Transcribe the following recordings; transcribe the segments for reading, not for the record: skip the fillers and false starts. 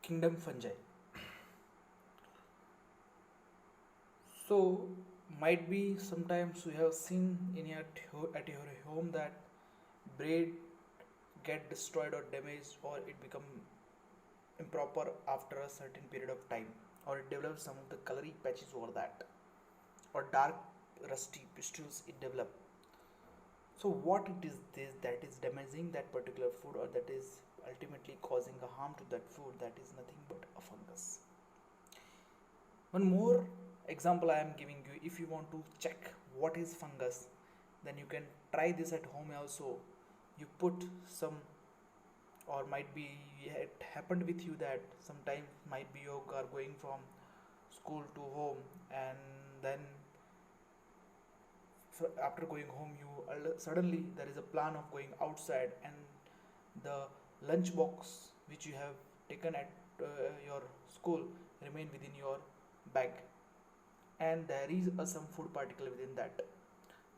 kingdom fungi. So might be sometimes you have seen in your at your home that bread get destroyed or damaged, or it become improper after a certain period of time, or it develops some of the coloring patches over that, or dark rusty pustules it develop. So what it is this that is damaging that particular food, or that is ultimately causing a harm to that food, that is nothing but a fungus. One more example I am giving you. If you want to check what is fungus, then you can try this at home also. You put some, or might be it happened with you that sometimes might be you are going from school to home, and then after going home you suddenly there is a plan of going outside, and the lunch box which you have taken at your school remain within your bag, and there is some food particle within that.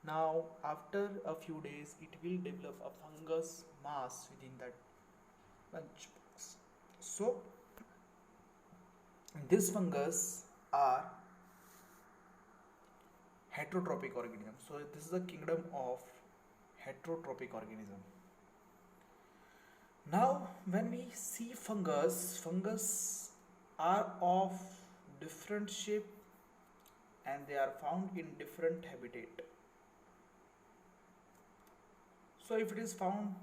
Now after a few days it will develop a fungus mass within that lunch box. So this fungus are heterotrophic organism. So this is a kingdom of heterotrophic organism. Now when we see fungus are of different shape, and they are found in different habitat. So if it is found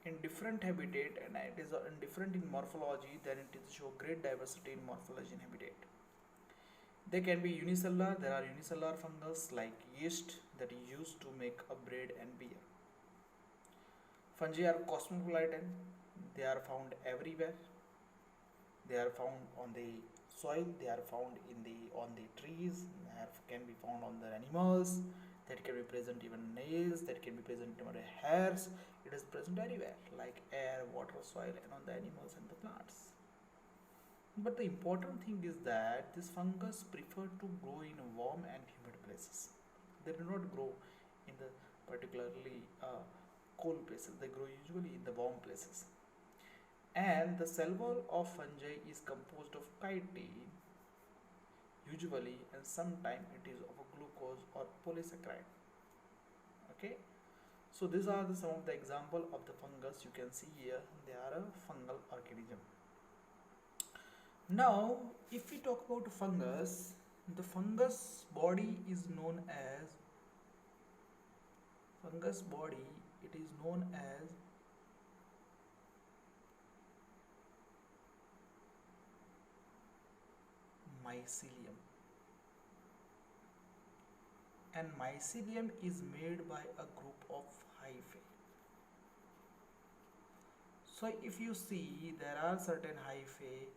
in different habitat and it is different in morphology, then it is show great diversity in morphology and habitat. They can be unicellular. There are unicellular fungus like yeast that is used to make a bread and beer. Fungi are cosmopolitan. They are found everywhere. They are found on the soil. They are found in the on the trees. Can be found on the animals. That can be present even nails. That can be present even hairs. It is present anywhere, like air, water, soil, and on the animals and the plants. But the important thing is that this fungus prefer to grow in warm and humid places. They do not grow in the particularly cold places. They grow usually in the warm places. And the cell wall of fungi is composed of chitin usually, and sometimes it is of a glucose or polysaccharide. Okay, so these are some of the example of the fungus you can see here. They are a fungal organism. Now if we talk about fungus, the fungus body is known as it is known as mycelium, and mycelium is made by a group of hyphae. So if you see there are certain hyphae,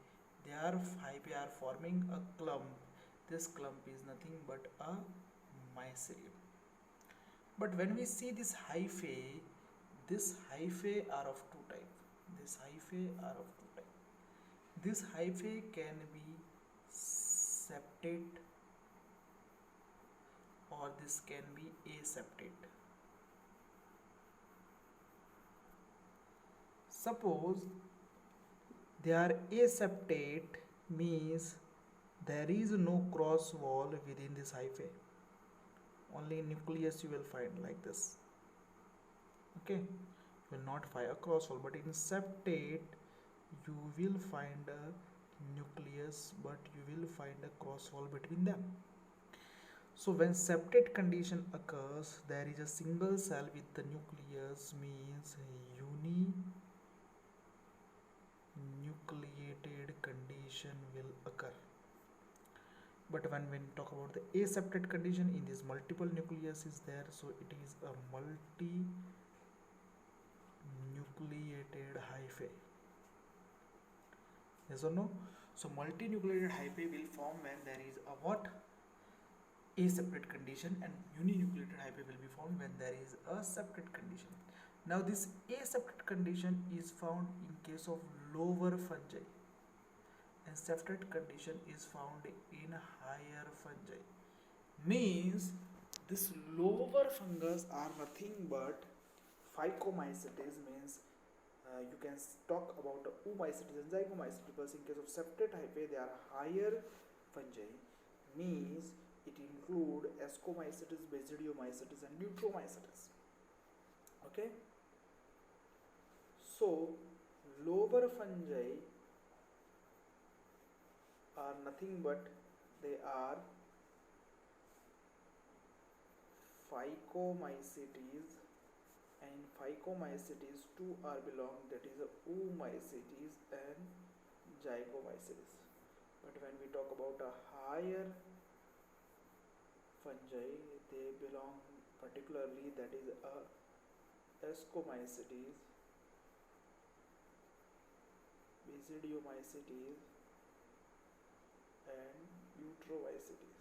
hyphae are forming a clump. This clump is nothing but a mycelium. But when we see this hyphae are of two types. This hyphae are of two types. This hyphae can be septate, or this can be aseptate. Suppose they are aseptate, means there is no cross wall within this hyphae. Only nucleus you will find like this. Okay, you will not find a cross wall, but in septate you will find a nucleus, but you will find a cross wall between them. So when septate condition occurs, there is a single cell with the nucleus, means uninucleated condition will occur. But when we talk about the aseptate condition, in this multiple nucleus is there, so it is a multi-nucleated hyphae. Yes or no? So multinucleated hyphae will form when there is a what? Aseptate condition, and uninucleated hyphae will be formed when there is a septate condition. Now this aseptate condition is found in case of lower fungi, and septate condition is found in higher fungi. Means this lower fungus are nothing but Phycomycetes, means You can talk about oomycetes and zygomycetes, because in case of septate hyphae they are higher fungi, means it include ascomycetes, basidiomycetes and neutromycetes. Okay, so lower fungi are nothing but they are phycomycetes, and phycomycetes two are belong, that is oomycetes and zygomycetes. But when we talk about a higher fungi, they belong particularly, that is a ascomycetes, basidiomycetes and neutromycetes.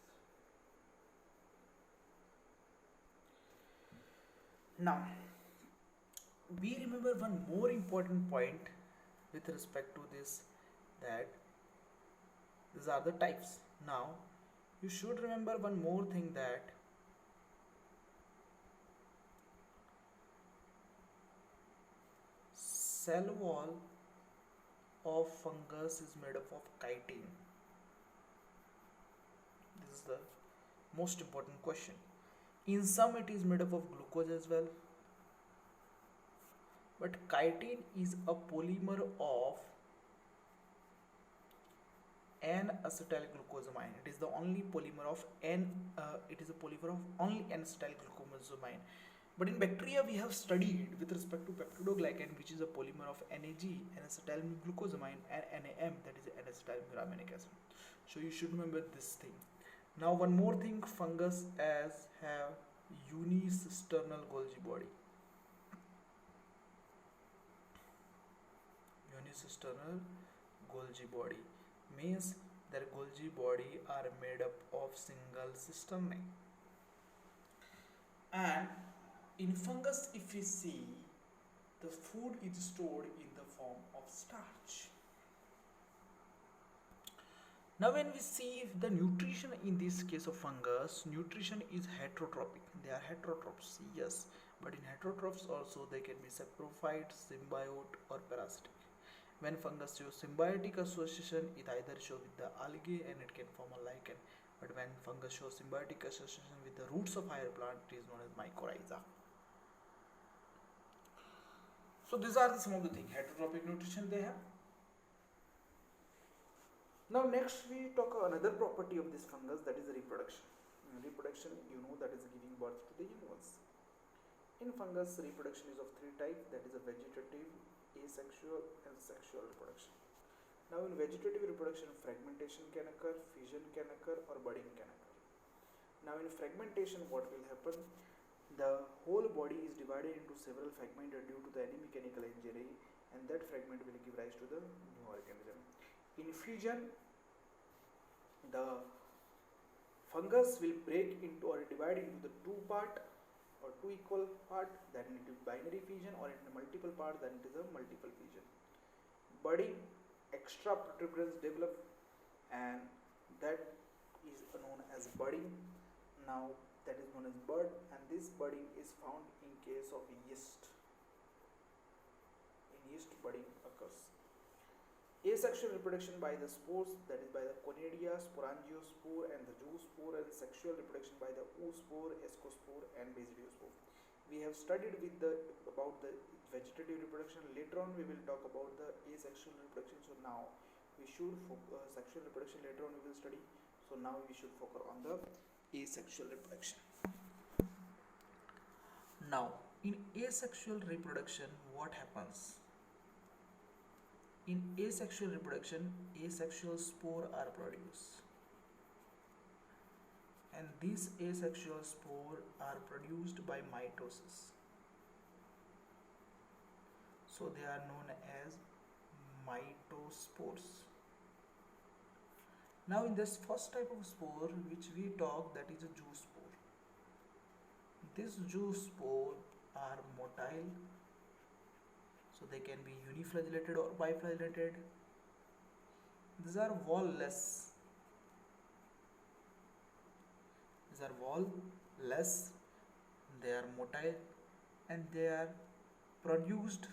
Now we remember one more important point with respect to this, that these are the types. Now you should remember one more thing, that cell wall of fungus is made up of chitin. This is the most important question. In some it is made up of glucose as well, but chitin is a polymer of N-acetylglucosamine. It is the only polymer of it is a polymer of only N-acetylglucosamine. But in bacteria we have studied with respect to peptidoglycan, which is a polymer of NAG, N-acetylglucosamine, and NAM, that is N-acetylgraminic acid. So you should remember this thing. Now one more thing, fungus as have unicisternal Golgi body. Unicisternal Golgi body means their Golgi body are made up of single cisternae. And in fungus, if we see, the food is stored in the form of starch. Now when we see the nutrition in this case of fungus, nutrition is heterotrophic. They are heterotrophs, yes, but in heterotrophs also they can be saprophyte, symbiote or parasitic. When fungus shows symbiotic association, it either shows with the algae and it can form a lichen. But when fungus shows symbiotic association with the roots of higher plant, it is known as mycorrhiza. So these are some of the things, heterotrophic nutrition they have. Now next we talk another property of this fungus, that is reproduction. Reproduction, you know, that is giving birth to the young ones. In fungus, reproduction is of three types, that is a vegetative, asexual and sexual reproduction. Now in vegetative reproduction, fragmentation can occur, fission can occur or budding can occur. Now in fragmentation, what will happen? The whole body is divided into several fragments due to the any mechanical injury, and that fragment will give rise to the new organism. In fission, the fungus will break into or divide into the two part or two equal part, then it is binary fission, or into multiple part, then it is a multiple fission. Budding, extra protuberance develop, and that is known as budding. Now that is known as bud, and this budding is found in case of yeast. In yeast, budding occurs. Asexual reproduction by the spores, that is by the conidia, sporangiospore and the zoospore, and sexual reproduction by the oospore, ascospore and basidiospore. We have studied with about the vegetative reproduction. Later on we will talk about the asexual reproduction. So now we should focus sexual reproduction, later on we will study. So now we should focus on the asexual reproduction. Now in asexual reproduction, what happens? In asexual reproduction, asexual spore are produced, and these asexual spore are produced by mitosis. So they are known as mitospores. Now in this first type of spore which we talk, that is a zoospore. This zoospore are motile, so they can be uniflagellated or biflagellated. These are wall-less. They are motile, and they are produced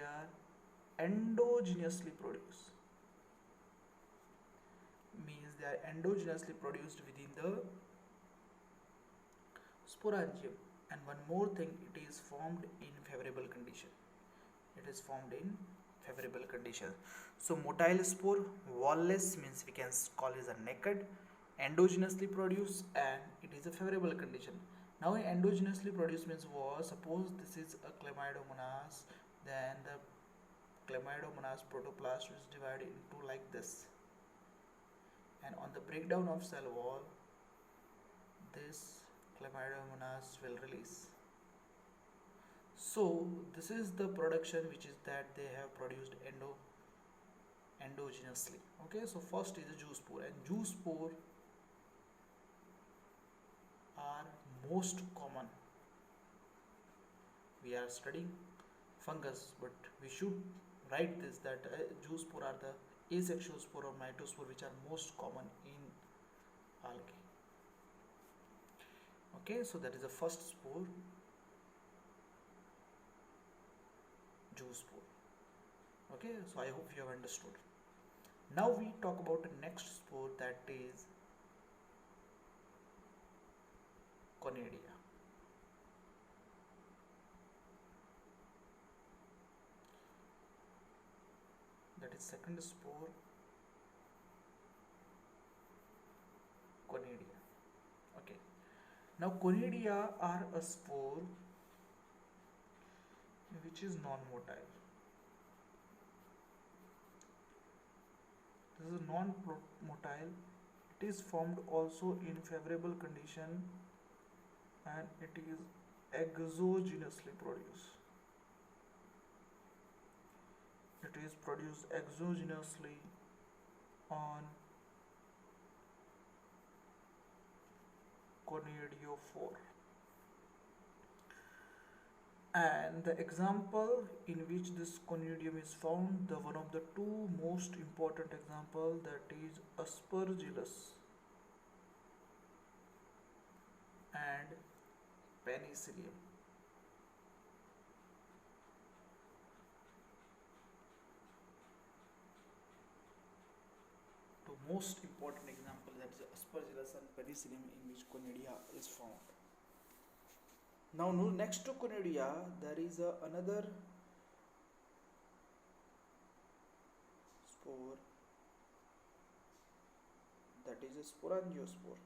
are endogenously produced. Means they are endogenously produced within the sporangium. And one more thing, it is formed in favorable condition. It is formed in favorable condition. So motile spore, wall-less, means we can call it a naked, endogenously produced, and it is a favorable condition. Now endogenously produced means what? Suppose this is a chlamydomonas, then the chlamydomonas protoplast is divided into like this, and on the breakdown of cell wall, this chlamydomonas will release. So this is the production which is that they have produced endogenously. Okay, so first is the zoospore, and zoospore are most common. We are studying fungus, but we should write this that zoospore are the asexual spore or mitospore which are most common in algae. Okay, so that is the first spore, zoospore. Okay, so I hope you have understood. Now we talk about the next spore, that is conidia. That is second spore, conidia. Okay, now conidia are a spore which is non-motile. This is non-motile. It is formed also in favorable condition, and it is exogenously produced. It is produced exogenously on conidiophore. And the example in which this conidium is found, the one of the two most important example, that is Aspergillus and Penicillium. Two most important example, that is Aspergillus and Penicillium, in which conidia is found. Now next to conidia there is another spore, that is a sporangiospore.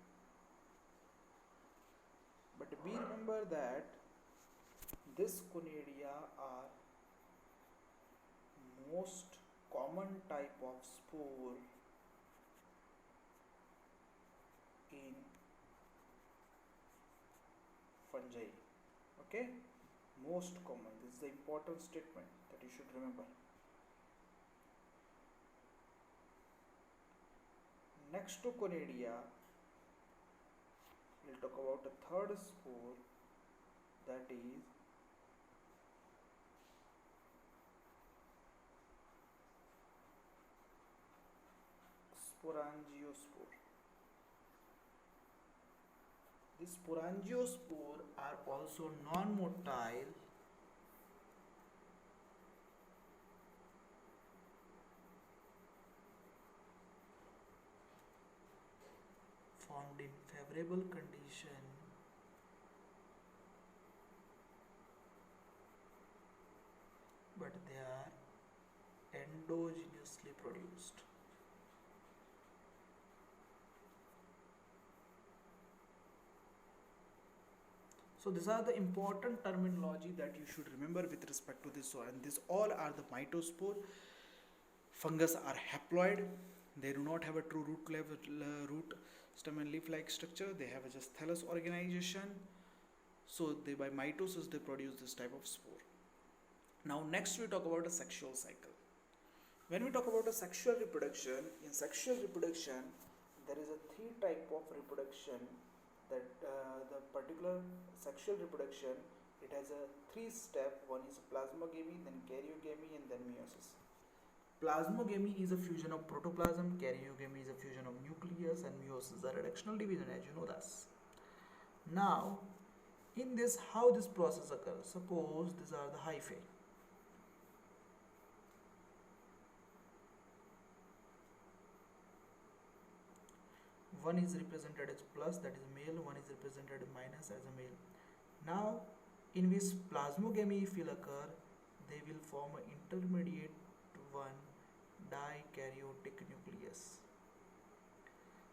But we remember that this conidia are most common type of spore in fungi. Okay, most common. This is the important statement that you should remember. Next to conidia, we'll talk about a third spore, that is sporangiospore. These sporangiospore are also non-motile, found in favorable condition, but they are endogenously produced. So these are the important terminology that you should remember with respect to this. So, and these all are the mitospore. Fungus are haploid. They do not have a true root stem and leaf like structure. They have a just thallus organization. So they, by mitosis, they produce this type of spore. Now next we talk about a sexual cycle. When we talk about a sexual reproduction, in sexual reproduction there is a three type of reproduction, that the particular sexual reproduction, it has a three step. One is plasmogamy, then karyogamy, and then meiosis. Plasmogamy is a fusion of protoplasm, karyogamy is a fusion of nucleus, and meiosis is a reductional division, as you know this. Now in this, how this process occurs? Suppose these are the hyphae. One is represented as plus, that is male, one is represented minus as a male. Now, in which plasmogamy will occur, they will form an intermediate one dikaryotic nucleus.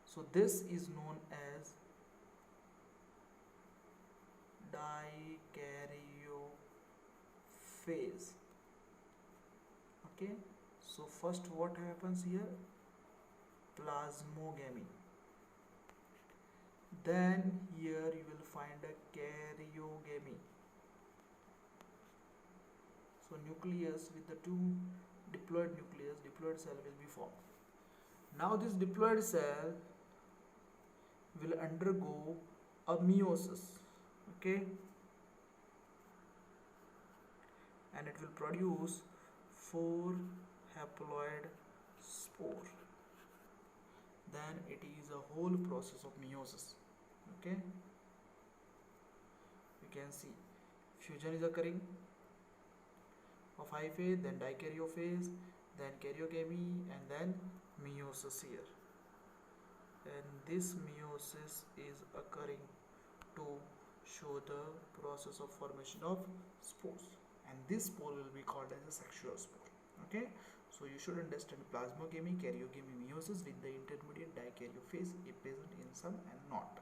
So this is known as dikaryophase. Okay, so first what happens here? Plasmogamy. Then here you will find a karyogamy. So nucleus with the two diploid nucleus, diploid cell will be formed. Now this diploid cell will undergo a meiosis. Okay, and it will produce 4 haploid spore. Then it is a whole process of meiosis. Okay, you can see fusion is occurring of hyphae, then dikaryophase, then karyogamy, and then meiosis here. And this meiosis is occurring to show the process of formation of spores, and this spore will be called as a sexual spore. Okay, so you should understand plasmogamy, karyogamy, meiosis with the intermediate dikaryophase is present in some and not.